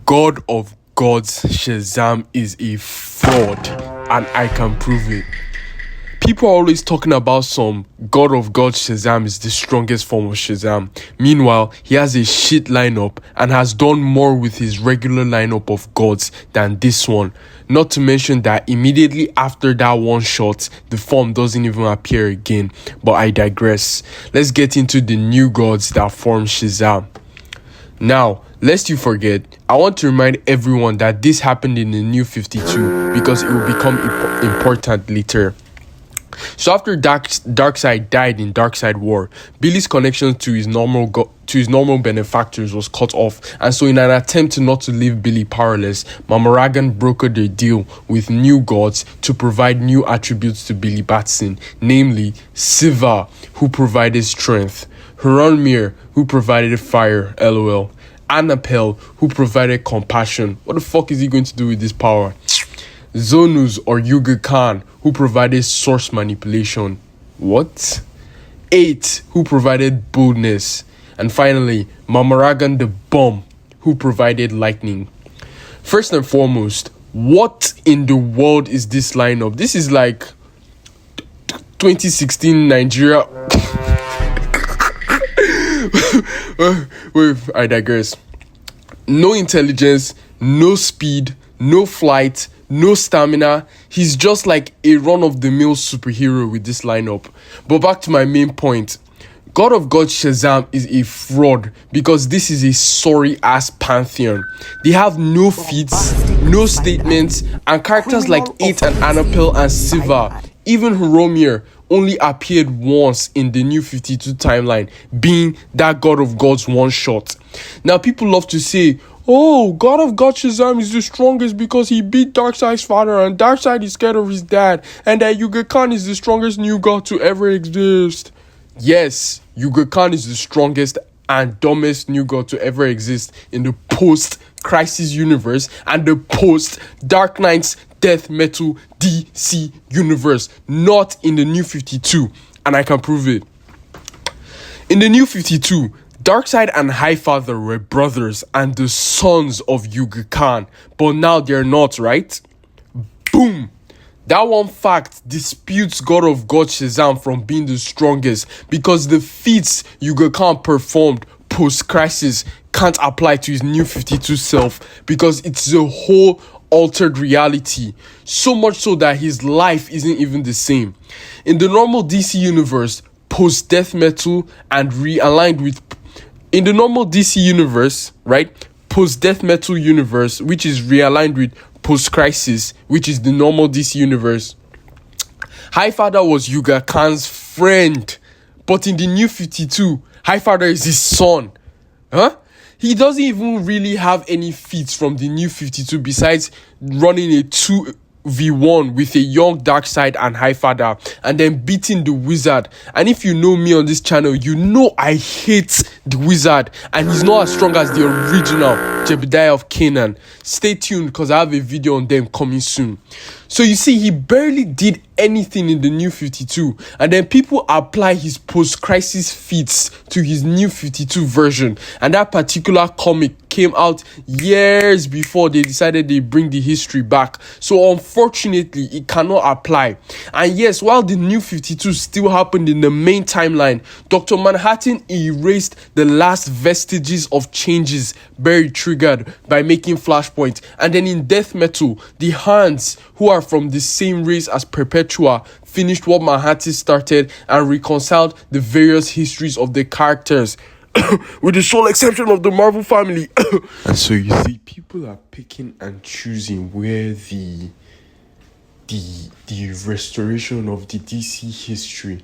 God of gods, Shazam is a fraud, and I can prove it. People are always talking about some God of gods Shazam is the strongest form of Shazam. Meanwhile, he has a shit lineup and has done more with his regular lineup of gods than this one. Not to mention that immediately after that one shot, the form doesn't even appear again. But I digress. Let's get into the new gods that form Shazam. Now, lest you forget, I want to remind everyone that this happened in the new 52 because it will become important later. So after Darkseid died in Darkseid War, Billy's connection to his normal benefactors was cut off, and so in an attempt not to leave Billy powerless, Mamaragan brokered a deal with new gods to provide new attributes to Billy Batson, namely Siva, who provided strength, Huronmir, who provided fire, lol, Anapel, who provided compassion. What the fuck is he going to do with this power? Zonus or Yuga Khan, who provided source manipulation. What? 8, who provided boldness. And finally, Mamaragan the Bomb, who provided lightning. First and foremost, what in the world is this lineup? This is like 2016 Nigeria. Wait, I digress. No intelligence, no speed, no flight, no stamina. He's just like a run-of-the-mill superhero with this lineup. But back to my main point. God of Gods Shazam is a fraud because this is a sorry-ass pantheon. They have no feats, no statements, and characters like 8 and Anapel and Siva, even Huronmir, only appeared once in the new 52 timeline, being that God of Gods one shot. Now, people love to say, oh, God of God Shazam is the strongest because he beat Darkseid's father and Darkseid is scared of his dad, and that Yuga Khan is the strongest new god to ever exist. Yes, Yuga Khan is the strongest and dumbest new god to ever exist in the post-Crisis universe and the post-Dark Knight's Death Metal DC universe, not in the new 52, and I can prove it. In the new 52, Darkseid and Highfather were brothers and the sons of Yuga Khan, but now they're not, right? Boom! That one fact disputes God of God Shazam from being the strongest because the feats Yuga Khan performed post-Crisis can't apply to his new 52 self because it's a whole altered reality, so much so that his life isn't even the same. In the normal DC universe, post-Death Metal and realigned with in the normal DC universe, right? Post-Death Metal universe, which is realigned with post-Crisis, which is the normal DC universe, Highfather was Yuga Khan's friend. But in the new 52, Highfather is his son. Huh? He doesn't even really have any feats from the new 52 besides running a 2v1 with a young Darkseid and Highfather and then beating the Wizard. And if you know me on this channel, you know I hate the Wizard and he's not as strong as the original Jebediah of Canaan. Stay tuned because I have a video on them coming soon. So you see, he barely did anything in the new 52, and then people apply his post-Crisis feats to his new 52 version, and that particular comic came out years before they decided they bring the history back. So unfortunately, it cannot apply. And yes, while the new 52 still happened in the main timeline, Dr. Manhattan erased the last vestiges of changes Barry triggered by making Flashpoint. And then in Death Metal, the Hands, who are from the same race as Perpetua, finished what Manhattan started and reconciled the various histories of the characters, with the sole exception of the Marvel family. And so you see, people are picking and choosing where the restoration of the DC history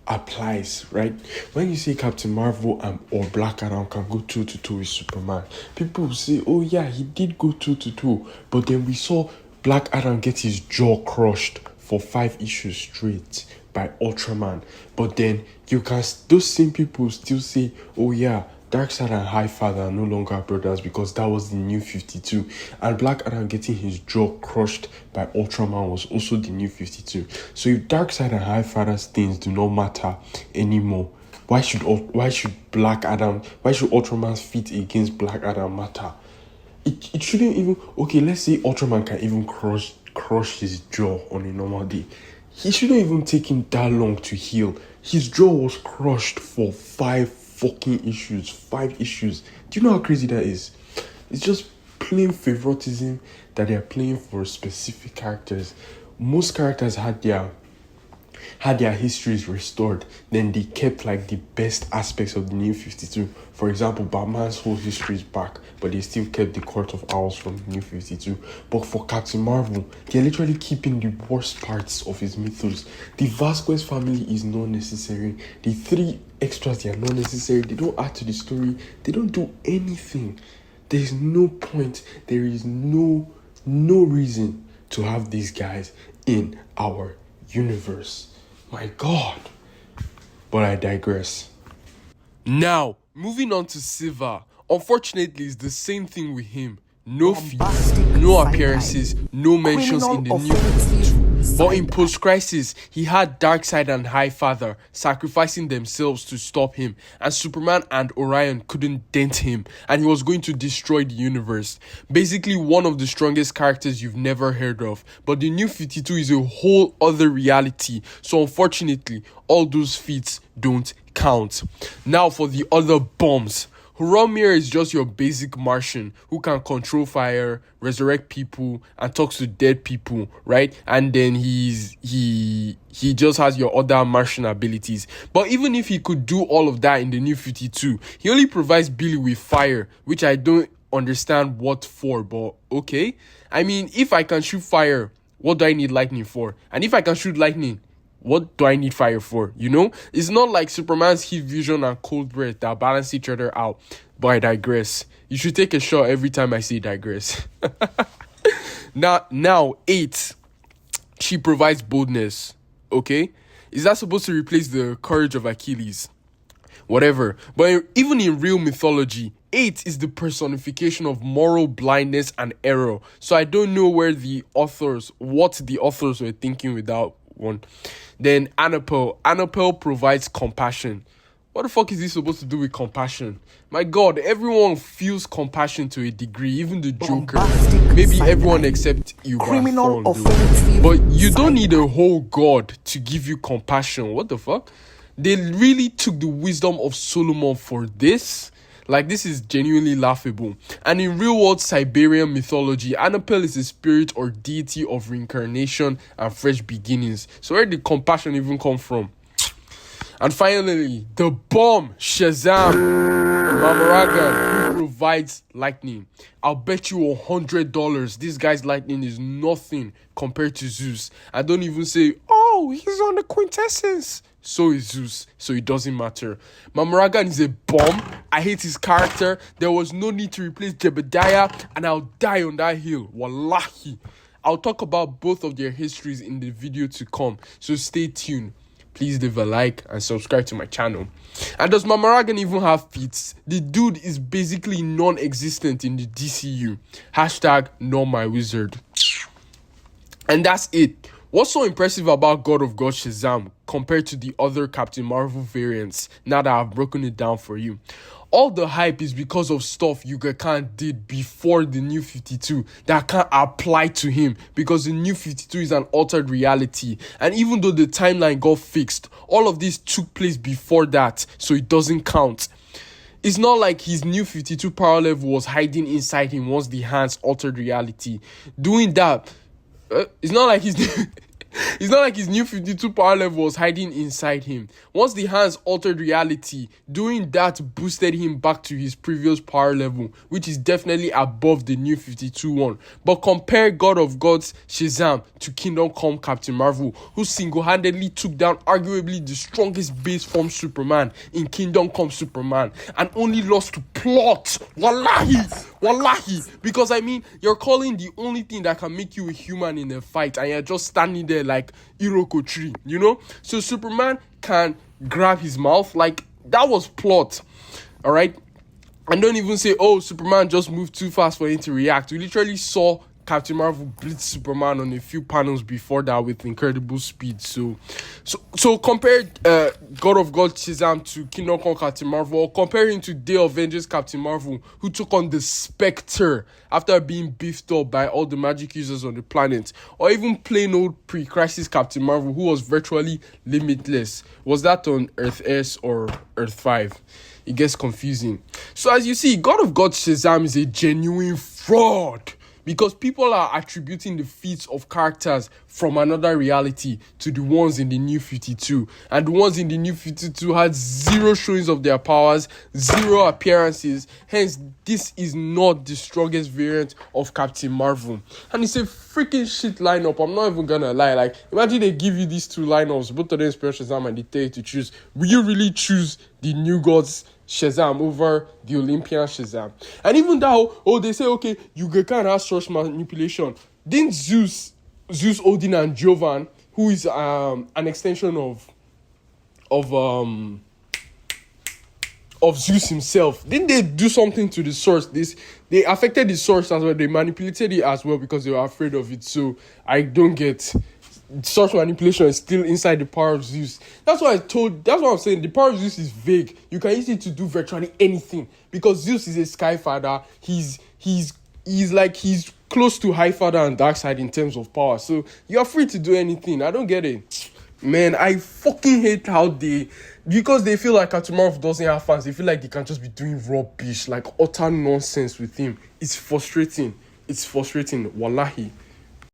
applies, right? When you say Captain Marvel or Black Adam can go toe-to-toe with Superman, people will say, oh yeah, he did go toe-to-toe, but then we saw Black Adam get his jaw crushed for 5 issues straight by Ultraman. But then those same people still say, oh yeah, Darkseid and Highfather are no longer brothers because that was the new 52. And Black Adam getting his jaw crushed by Ultraman was also the new 52. So if Darkseid and Highfather's things do not matter anymore, why should Ultraman's feat against Black Adam matter? it shouldn't even, okay, let's say Ultraman can even crush his jaw on a normal day. He shouldn't even take him that long to heal. His jaw was crushed for 5 fucking issues. 5 issues. Do you know how crazy that is? It's just plain favoritism that they're playing for specific characters. Most characters had their histories restored, then they kept like the best aspects of the New 52. For example, Batman's whole history is back, but they still kept the Court of Owls from the New 52. But for Captain Marvel, they're literally keeping the worst parts of his mythos. The Vasquez family is not necessary. The 3 extras, they are not necessary. They don't add to the story. They don't do anything. There is no point. There is no reason to have these guys in our universe. My God. But I digress. Now, moving on to Silva. Unfortunately, it's the same thing with him. No feats, no appearances, no mentions in the New 52. But in Post-Crisis, he had Darkseid and Highfather sacrificing themselves to stop him, and Superman and Orion couldn't dent him, and he was going to destroy the universe. Basically, one of the strongest characters you've never heard of. But the New 52 is a whole other reality, so unfortunately, all those feats don't count. Now for the other bombs. Horomir is just your basic Martian who can control fire, resurrect people, and talks to dead people, right? And then he just has your other Martian abilities. But even if he could do all of that in the New 52, he only provides Billy with fire, which I don't understand what for, but okay. I mean, if I can shoot fire, what do I need lightning for? And if I can shoot lightning, what do I need fire for? You know? It's not like Superman's heat vision and cold breath that balance each other out. But I digress. You should take a shot every time I say digress. Now, 8. She provides boldness. Okay? Is that supposed to replace the courage of Achilles? Whatever. But even in real mythology, 8 is the personification of moral blindness and error. So I don't know what the authors were thinking with that one. Then Anapel provides compassion. What the fuck is he supposed to do with compassion? My God, everyone feels compassion to a degree, even the Joker. Maybe everyone except Yuga Khan. But you don't need a whole god to give you compassion. What the fuck? They really took the wisdom of Solomon for this. Like, this is genuinely laughable. And in real-world Siberian mythology, Anapel is a spirit or deity of reincarnation and fresh beginnings. So where did compassion even come from? And finally, the bomb, Shazam, Mamaragan, who provides lightning. I'll bet you $100 this guy's lightning is nothing compared to Zeus. I don't even say, oh, he's on the quintessence. So is Zeus, so it doesn't matter. Mamaragan is a bomb. I hate his character. There was no need to replace Jebediah, and I'll die on that hill. Wallahi. I'll talk about both of their histories in the video to come, so stay tuned. Please leave a like and subscribe to my channel. And does Mamaragan even have feats? The dude is basically non-existent in the DCU. Hashtag not my wizard. And that's it. What's so impressive about God of God Shazam compared to the other Captain Marvel variants, now that I've broken it down for you? All the hype is because of stuff Yuga Khan did before the New 52 that can't apply to him, because the New 52 is an altered reality. And even though the timeline got fixed, all of this took place before that, so it doesn't count. It's not like his New 52 power level was hiding inside him once the hands altered reality. Doing that, it's not like his New 52 power level was hiding inside him. Once the hands altered reality, doing that boosted him back to his previous power level, which is definitely above the New 52 one. But compare God of Gods Shazam to Kingdom Come Captain Marvel, who single-handedly took down arguably the strongest base form Superman in Kingdom Come Superman, and only lost to plot. Wallahi. Because I mean, you're calling the only thing that can make you a human in a fight, and you're just standing there like Iroko tree, you know? So Superman can grab his mouth. Like, that was plot. Alright? And don't even say, oh, Superman just moved too fast for him to react. We literally saw Captain Marvel blitzed Superman on a few panels before that with incredible speed. So compare God of God Shazam to Kingdom Come Captain Marvel, or compare him to Day of Vengeance Captain Marvel, who took on the Spectre after being beefed up by all the magic users on the planet, or even plain old pre-crisis Captain Marvel, who was virtually limitless. Was that on Earth S or Earth 5? It gets confusing. So as you see, God of God Shazam is a genuine fraud, because people are attributing the feats of characters from another reality to the ones in the New 52. And the ones in the New 52 had zero showings of their powers, zero appearances. Hence, this is not the strongest variant of Captain Marvel. And it's a freaking shit lineup. I'm not even gonna lie. Like, imagine they give you these two lineups, both of them Special Shazam, and they tell you to choose. Will you really choose the New Gods Shazam over the Olympian Shazam? And even though, they say, okay, Yuga Khan has source manipulation. Didn't Zeus, Odin, and Jovan, who is an extension of Zeus himself, didn't they do something to the source? They affected the source as well. They manipulated it as well because they were afraid of it. So I don't get. Source manipulation is still inside the power of Zeus. That's what I'm saying. The power of Zeus is vague. You can use it to do virtually anything, because Zeus is a Sky Father. He's close to High Father and Dark Side in terms of power. So you're free to do anything. I don't get it. Man, I fucking hate how because they feel like Captain Marvel doesn't have fans, they feel like they can just be doing rubbish, like utter nonsense with him. It's frustrating. Wallahi.